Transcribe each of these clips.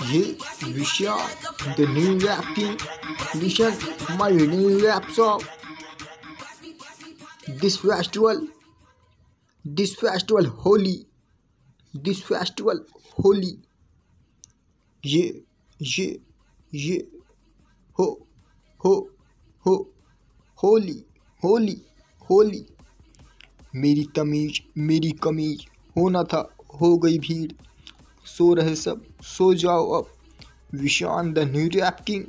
ये Vishan, the new rap king. Vishan, my new rap song. This festival holy. This festival holy. ये हो होली होली होली। मेरी तमीज मेरी कमीज होना था, हो गई भीड़। सो रहे सब, सो जाओ अब। Vishan the new rap king.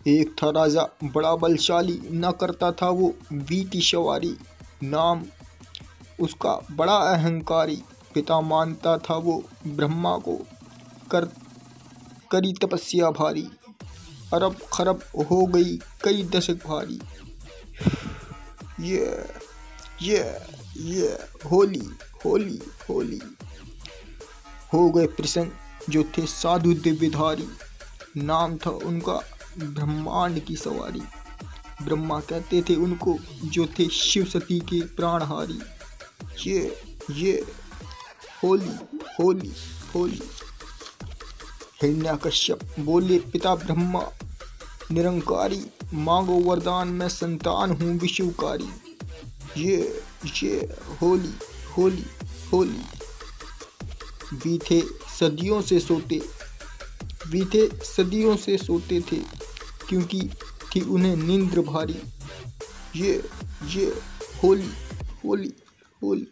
एक था राजा बड़ा बलशाली, ना करता था वो वी की सवारी। नाम उसका बड़ा अहंकारी, पिता मानता था वो ब्रह्मा को। करी तपस्या भारी, अरब खरब हो गई कई दशक भारी। ये होली होली होली। हो गए प्रसन्न जो थे साधु दिव्यधारी। नाम था उनका ब्रह्मांड की सवारी। ब्रह्मा कहते थे उनको जो थे शिव सती के प्राणहारी। ये होली होली होली। हिरण्यकश्यप बोले पिता ब्रह्मा निरंकारी, मांगो वरदान मैं संतान हूँ विश्वकारी। ये होली होली होली। बीते सदियों से सोते थे क्योंकि थी उन्हें नींद भारी। ये होली होली होली।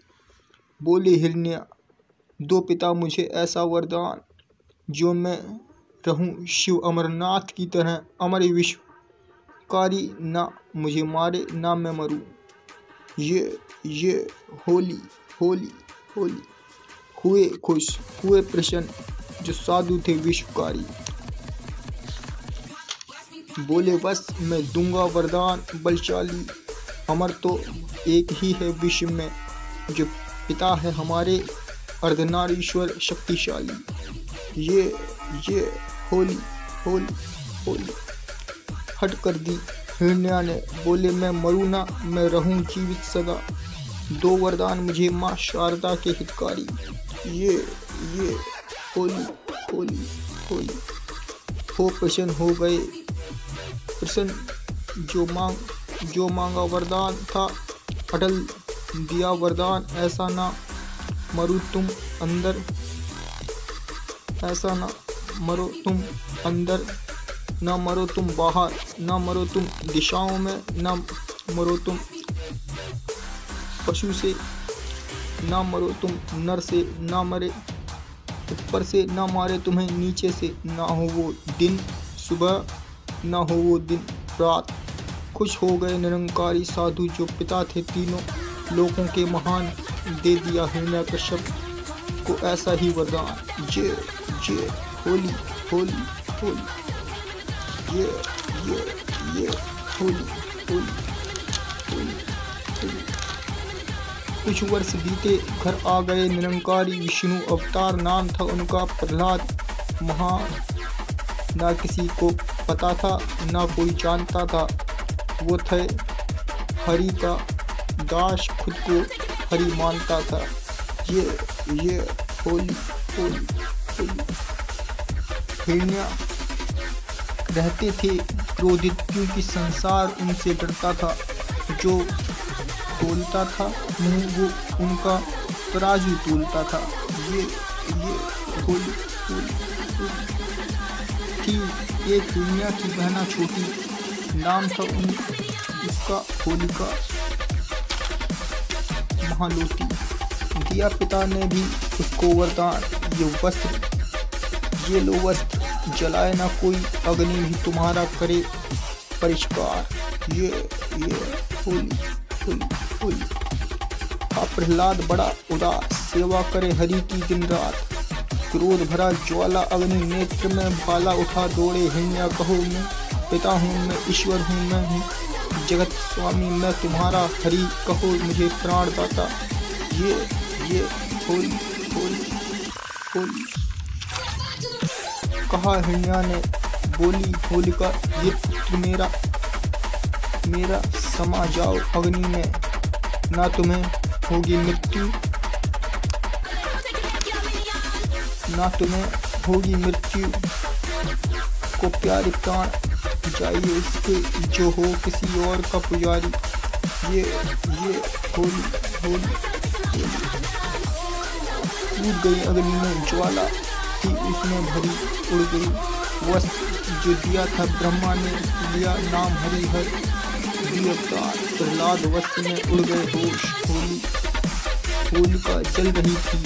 बोले हिरण्य दो पिता मुझे ऐसा वरदान, जो मैं रहूं शिव अमरनाथ की तरह अमर विश्वकारी, ना मुझे मारे ना मैं मरूं। ये होली होली होली। हुए खुश हुए प्रसन्न जो साधु थे विश्वकारी। बोले बस मैं दूंगा वरदान बलशाली, अमर तो एक ही है विश्व में, जो पिता है हमारे अर्धनारीश्वर शक्तिशाली। ये होली होली होली। हट कर दी हिरण्या ने, बोले मैं मरूं ना, मैं रहूं जीवित सदा। दो वरदान मुझे माँ शारदा के हितकारी। ये होली होली होली। हो प्रसन्न हो गए प्रसन्न जो मांगा वरदान था, अटल दिया वरदान ऐसा ना मरो तुम अंदर, ऐसा ना मरो तुम अंदर, ना मरो तुम बाहर, ना मरो तुम दिशाओं में, ना मरो तुम पशु से, ना मरो तुम नर से, ना मरे ऊपर से, ना मारे तुम्हें नीचे से, ना हो वो दिन सुबह, ना हो वो दिन रात। खुश हो गए निरंकारी साधु जो पिता थे तीनों लोगों के महान, दे दिया हिरण्यकश्यप को ऐसा ही वरदान। ये होली होली होली। ये होली होली होली होली। कुछ वर्ष बीते घर आ गए निरंकारी विष्णु अवतार, नाम था उनका प्रहलाद महान। ना किसी को पता था ना कोई जानता था, वो थे हरि का दास, खुद को हरि मानता था। ये होली होली होली। हिरण्य रहते थे क्रोधित क्योंकि संसार उनसे डरता था। जो बोलता था मुँह वो उनका तराजू तोलता था। ये होली होली होली। थी एक हिरण्य की बहना छोटी, नाम था उसका होलिका महालोटी। दिया पिता ने भी उसको वरदान, ये लो वस्त्र, जलाए ना कोई अग्नि भी तुम्हारा करे परिष्कार। ये होली होली होली। प्रहलाद बड़ा उदास, सेवा करे हरि की दिन रात। क्रोध भरा ज्वाला अग्नि नेत्र में भाला उठा दौड़े हिरण्य कहो मैं पिता हूँ, मैं ईश्वर हूँ, मैं हूँ जगत स्वामी, मैं तुम्हारा हरि कहो मुझे प्राण दाता। ये होली होली होली। कहा हिरण्या ने, बोली होलिका ये पुत्र मेरा समा जाओ अग्नि में, ना तुम्हें होगी मृत्यु, ना तुम्हें होगी मृत्यु को प्यारे प्राण जाइए उसके जो हो किसी और का पुजारी। ये होली होली टूट गई अग्नि में ज्वाला थी उसमें भरी उड़ गई वस्त्र जो दिया था ब्रह्मा ने लिया नाम हरि हर अवतार प्रहलाद वस्त्र में उड़ गए होश। होलिका जल रही थी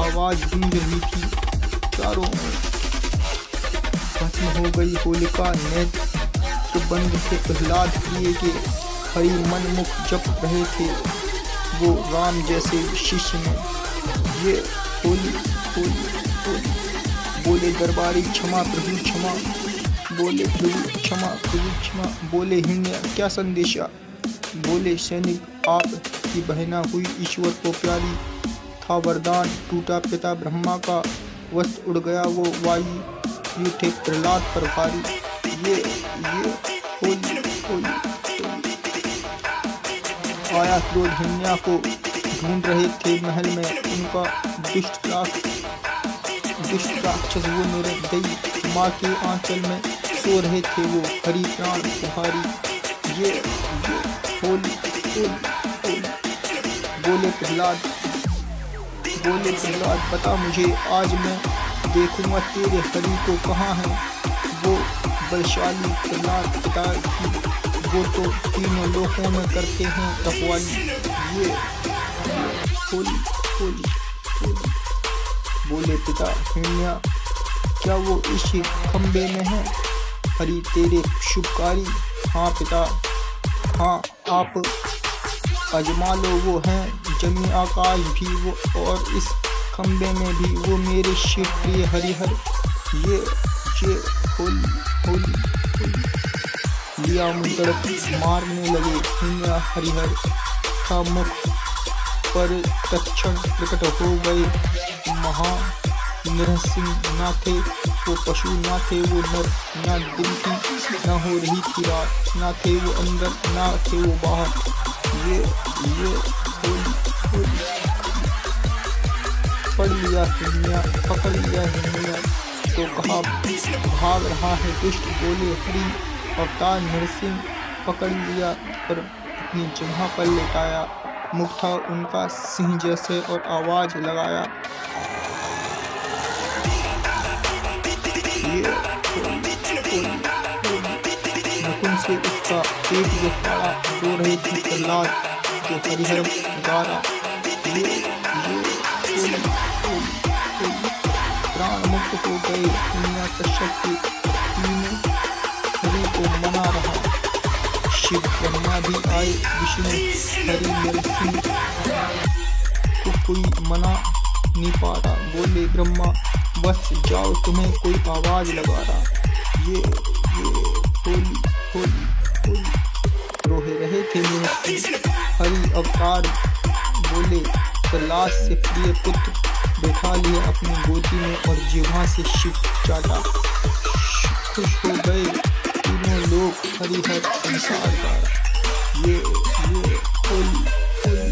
आवाज गूंज रही थी चारों ओर भस्म हो गई होलिका नेत्र बंद से प्रहलाद प्रिय के हरि मन मुख जप रहे थे वो राम जैसे शिष्य में। ये होली होली होली बोले दरबारी क्षमा प्रभु क्षमा बोले प्रभु क्षमा प्रभु क्षमा बोले हिरण्य क्या संदेशा बोले सैनिक आप की बहना हुई ईश्वर को प्यारी था वरदान टूटा पिता ब्रह्मा का वस्त्र उड़ गया वो वायु थे प्रहलाद पर भारी। ये होली होली आया क्रोध हिरण्या को ढूंढ रहे थे महल में उनका दुष्ट राक्षस वो मेरे दई माँ के आंचल में सो रहे थे वो हरि प्राण तुम्हारी। ये होली होली होली बोले प्रहलाद बता मुझे आज मैं देखूंगा तेरे हरि को कहाँ है वो बलशाली प्रहलाद पिता की वो तो तीनों लोकों में करते हैं रखवाली। ये होली होली होली बोले पिता हिरण्या क्या वो इस खंबे में है हरि तेरे शुभकारी। हाँ पिता हाँ आप अजमा लो वो हैं जमी आकाश भी वो और इस खंबे में भी वो मेरे शिव प्रिय हरिहर। ये होली होली होली लिया मुंदड़ मारने लगे हिरण्या हरिहर का मुख पर तत्क्षण प्रकट हो गए महा नरसिंह ना थे वो पशु ना थे वो नर ना दिन की ना हो रही थी रात ना थे वो अंदर ना थे वो बाहर। ये होली होली पकड़ लिया हिरण्या तो कहा भाग रहा है दुष्ट बोले हरि अवतार नरसिंह पकड़ लिया और अपनी जगह पर लेटाया मुख था उनका सिंह जैसे और आवाज लगाया। नकुल से उसका पेट जो फाड़ा रो रहे थे प्रहलाद जो हरिहर गारा। प्राण मुक्त हो गए दुनिया कश्यप के तीनों हरि को मना रहा शिव ब्रह्मा भी आए विष्णु हरि नरसिंह को कोई मना नहीं पा रहा बोले ब्रह्मा बस जाओ तुम्हें कोई आवाज लगा रहा। ये होली होली होली रोहे रहे थे हरि अवतार बोले प्रहलाद से प्रिय पुत्र बैठा लिया अपनी गोदी में और जिह्वा से शिव चाटा खुश हो गए तीनों लोग हरिहर संसार का। ये होली होली होली